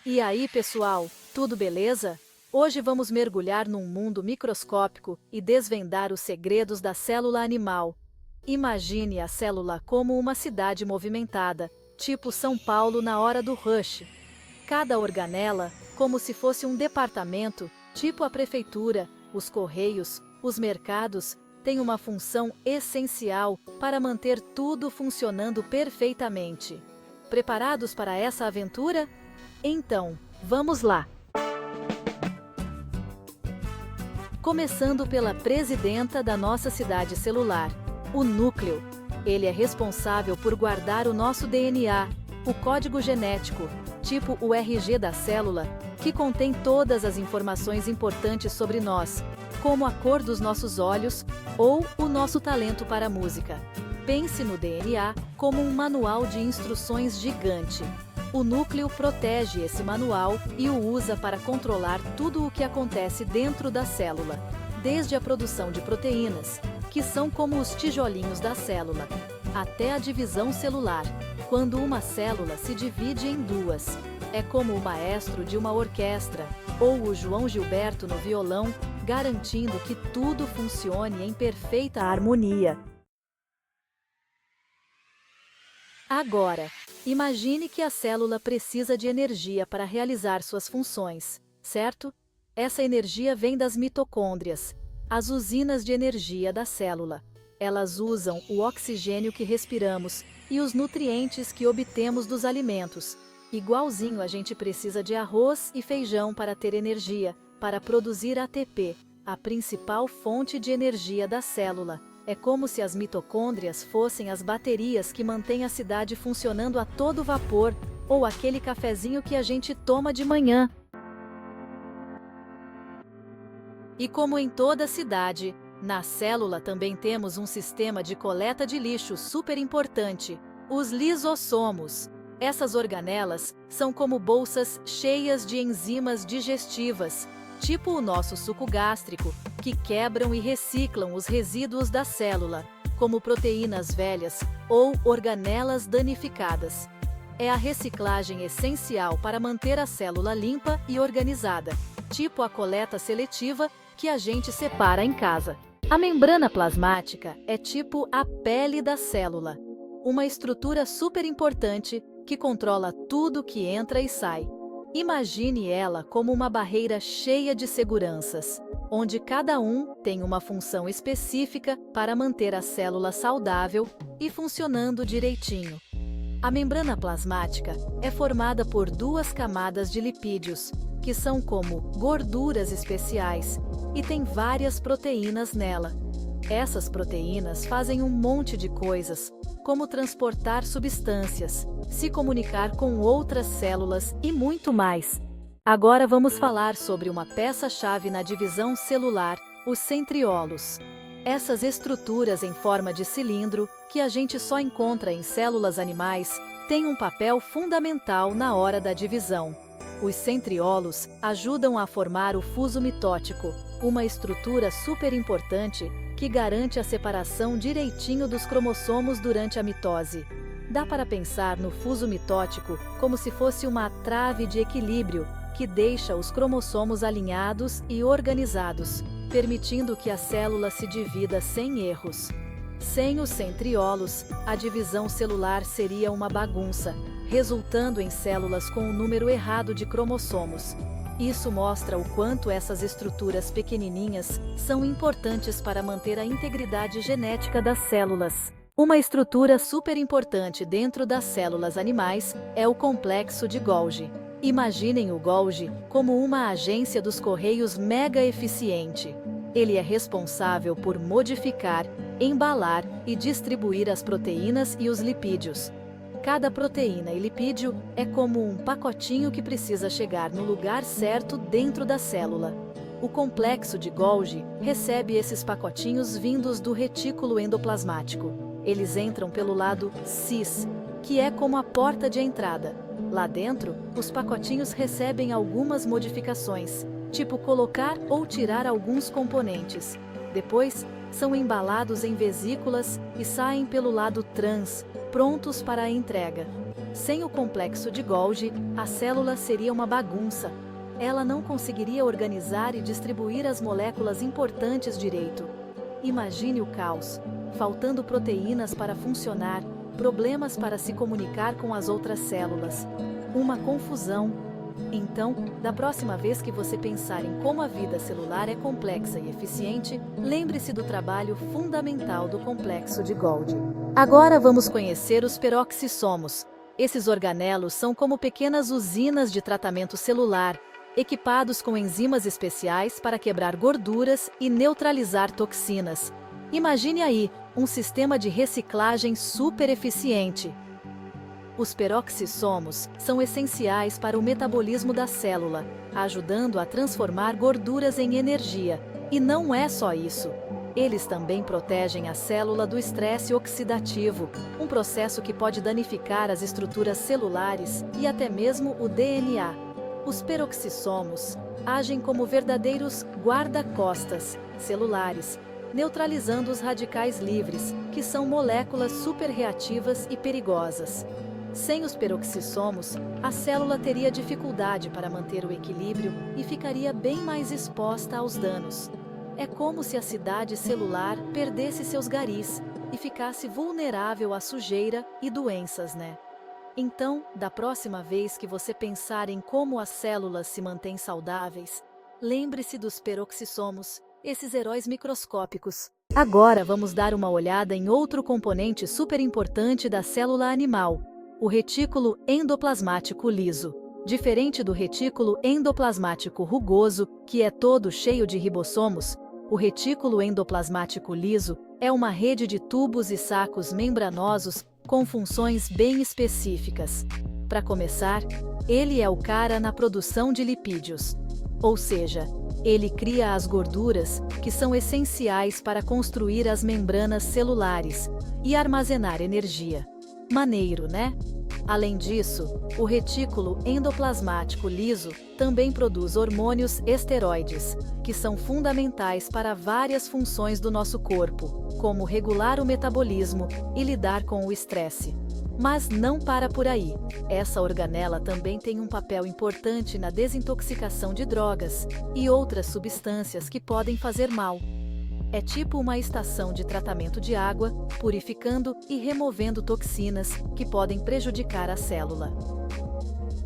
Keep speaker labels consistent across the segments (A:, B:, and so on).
A: E aí, pessoal, tudo beleza? Hoje vamos mergulhar num mundo microscópico e desvendar os segredos da célula animal. Imagine a célula como uma cidade movimentada, tipo São Paulo na hora do rush. Cada organela, como se fosse um departamento, tipo a prefeitura, os correios, os mercados, tem uma função essencial para manter tudo funcionando perfeitamente. Preparados para essa aventura? Então, vamos lá! Começando pela presidenta da nossa cidade celular, o núcleo. Ele é responsável por guardar o nosso DNA, o código genético, tipo o RG da célula, que contém todas as informações importantes sobre nós, como a cor dos nossos olhos ou o nosso talento para a música. Pense no DNA como um manual de instruções gigante. O núcleo protege esse manual e o usa para controlar tudo o que acontece dentro da célula, desde a produção de proteínas, que são como os tijolinhos da célula, até a divisão celular, quando uma célula se divide em duas. É como o maestro de uma orquestra, ou o João Gilberto no violão, garantindo que tudo funcione em perfeita harmonia. Agora, imagine que a célula precisa de energia para realizar suas funções, certo? Essa energia vem das mitocôndrias, as usinas de energia da célula. Elas usam o oxigênio que respiramos e os nutrientes que obtemos dos alimentos. Igualzinho a gente precisa de arroz e feijão para ter energia, para produzir ATP, a principal fonte de energia da célula. É como se as mitocôndrias fossem as baterias que mantêm a cidade funcionando a todo vapor, ou aquele cafezinho que a gente toma de manhã. E como em toda cidade, na célula também temos um sistema de coleta de lixo super importante, os lisossomos. Essas organelas são como bolsas cheias de enzimas digestivas, tipo o nosso suco gástrico, que quebram e reciclam os resíduos da célula, como proteínas velhas ou organelas danificadas. É a reciclagem essencial para manter a célula limpa e organizada, tipo a coleta seletiva que a gente separa em casa. A membrana plasmática é tipo a pele da célula, uma estrutura super importante que controla tudo que entra e sai. Imagine ela como uma barreira cheia de seguranças, onde cada um tem uma função específica para manter a célula saudável e funcionando direitinho. A membrana plasmática é formada por duas camadas de lipídios, que são como gorduras especiais, e tem várias proteínas nela. Essas proteínas fazem um monte de coisas, como transportar substâncias, se comunicar com outras células e muito mais. Agora vamos falar sobre uma peça-chave na divisão celular, os centriolos. Essas estruturas em forma de cilindro, que a gente só encontra em células animais, têm um papel fundamental na hora da divisão. Os centriolos ajudam a formar o fuso mitótico, uma estrutura super importante que garante a separação direitinho dos cromossomos durante a mitose. Dá para pensar no fuso mitótico como se fosse uma trave de equilíbrio que deixa os cromossomos alinhados e organizados, permitindo que a célula se divida sem erros. Sem os centriolos, a divisão celular seria uma bagunça, resultando em células com o número errado de cromossomos. Isso mostra o quanto essas estruturas pequenininhas são importantes para manter a integridade genética das células. Uma estrutura super importante dentro das células animais é o complexo de Golgi. Imaginem o Golgi como uma agência dos correios mega eficiente. Ele é responsável por modificar, embalar e distribuir as proteínas e os lipídios. Cada proteína e lipídio é como um pacotinho que precisa chegar no lugar certo dentro da célula. O complexo de Golgi recebe esses pacotinhos vindos do retículo endoplasmático. Eles entram pelo lado cis, que é como a porta de entrada. Lá dentro, os pacotinhos recebem algumas modificações, tipo colocar ou tirar alguns componentes. Depois, são embalados em vesículas e saem pelo lado trans, prontos para a entrega. Sem o complexo de Golgi, a célula seria uma bagunça. Ela não conseguiria organizar e distribuir as moléculas importantes direito. Imagine o caos, faltando proteínas para funcionar, problemas para se comunicar com as outras células. Uma confusão. Então, da próxima vez que você pensar em como a vida celular é complexa e eficiente, lembre-se do trabalho fundamental do complexo de Golgi. Agora vamos conhecer os peroxissomos. Esses organelos são como pequenas usinas de tratamento celular, equipados com enzimas especiais para quebrar gorduras e neutralizar toxinas. Imagine aí um sistema de reciclagem super eficiente. Os peroxissomos são essenciais para o metabolismo da célula, ajudando a transformar gorduras em energia. E não é só isso. Eles também protegem a célula do estresse oxidativo, um processo que pode danificar as estruturas celulares e até mesmo o DNA. Os peroxissomos agem como verdadeiros guarda-costas celulares, neutralizando os radicais livres, que são moléculas superreativas e perigosas. Sem os peroxissomos, a célula teria dificuldade para manter o equilíbrio e ficaria bem mais exposta aos danos. É como se a cidade celular perdesse seus garis e ficasse vulnerável à sujeira e doenças, né? Então, da próxima vez que você pensar em como as células se mantêm saudáveis, lembre-se dos peroxissomos, esses heróis microscópicos. Agora vamos dar uma olhada em outro componente super importante da célula animal, o retículo endoplasmático liso. Diferente do retículo endoplasmático rugoso, que é todo cheio de ribossomos, o retículo endoplasmático liso é uma rede de tubos e sacos membranosos com funções bem específicas. Para começar, ele é o cara na produção de lipídios. Ou seja, ele cria as gorduras que são essenciais para construir as membranas celulares e armazenar energia. Maneiro, né? Além disso, o retículo endoplasmático liso também produz hormônios esteroides, que são fundamentais para várias funções do nosso corpo, como regular o metabolismo e lidar com o estresse. Mas não para por aí. Essa organela também tem um papel importante na desintoxicação de drogas e outras substâncias que podem fazer mal. É tipo uma estação de tratamento de água, purificando e removendo toxinas que podem prejudicar a célula.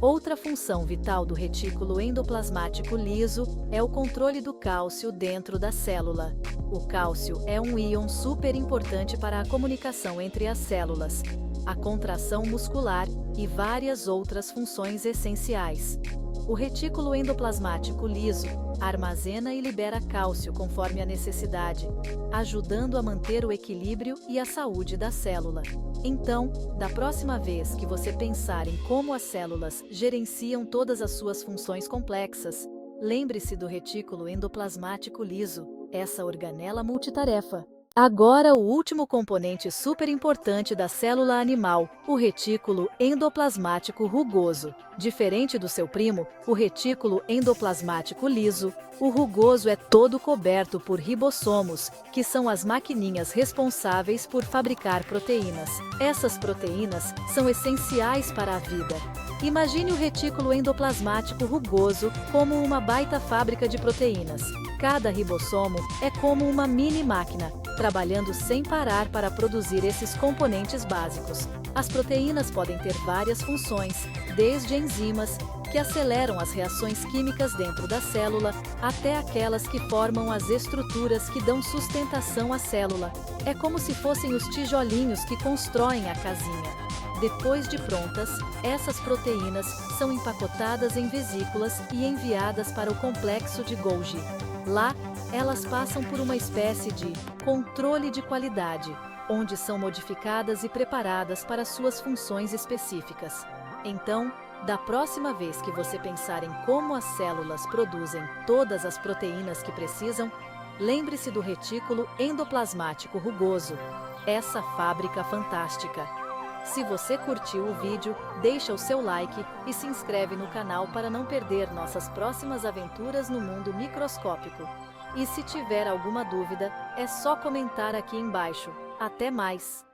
A: Outra função vital do retículo endoplasmático liso é o controle do cálcio dentro da célula. O cálcio é um íon super importante para a comunicação entre as células, a contração muscular e várias outras funções essenciais. O retículo endoplasmático liso armazena e libera cálcio conforme a necessidade, ajudando a manter o equilíbrio e a saúde da célula. Então, da próxima vez que você pensar em como as células gerenciam todas as suas funções complexas, lembre-se do retículo endoplasmático liso, essa organela multitarefa. Agora o último componente super importante da célula animal, o retículo endoplasmático rugoso. Diferente do seu primo, o retículo endoplasmático liso, o rugoso é todo coberto por ribossomos, que são as maquininhas responsáveis por fabricar proteínas. Essas proteínas são essenciais para a vida. Imagine o retículo endoplasmático rugoso como uma baita fábrica de proteínas. Cada ribossomo é como uma mini máquina, trabalhando sem parar para produzir esses componentes básicos. As proteínas podem ter várias funções, desde enzimas, que aceleram as reações químicas dentro da célula, até aquelas que formam as estruturas que dão sustentação à célula. É como se fossem os tijolinhos que constroem a casinha. Depois de prontas, essas proteínas são empacotadas em vesículas e enviadas para o complexo de Golgi. Lá, elas passam por uma espécie de controle de qualidade, onde são modificadas e preparadas para suas funções específicas. Então, da próxima vez que você pensar em como as células produzem todas as proteínas que precisam, lembre-se do retículo endoplasmático rugoso, essa fábrica fantástica. Se você curtiu o vídeo, deixa o seu like e se inscreve no canal para não perder nossas próximas aventuras no mundo microscópico. E se tiver alguma dúvida, é só comentar aqui embaixo. Até mais!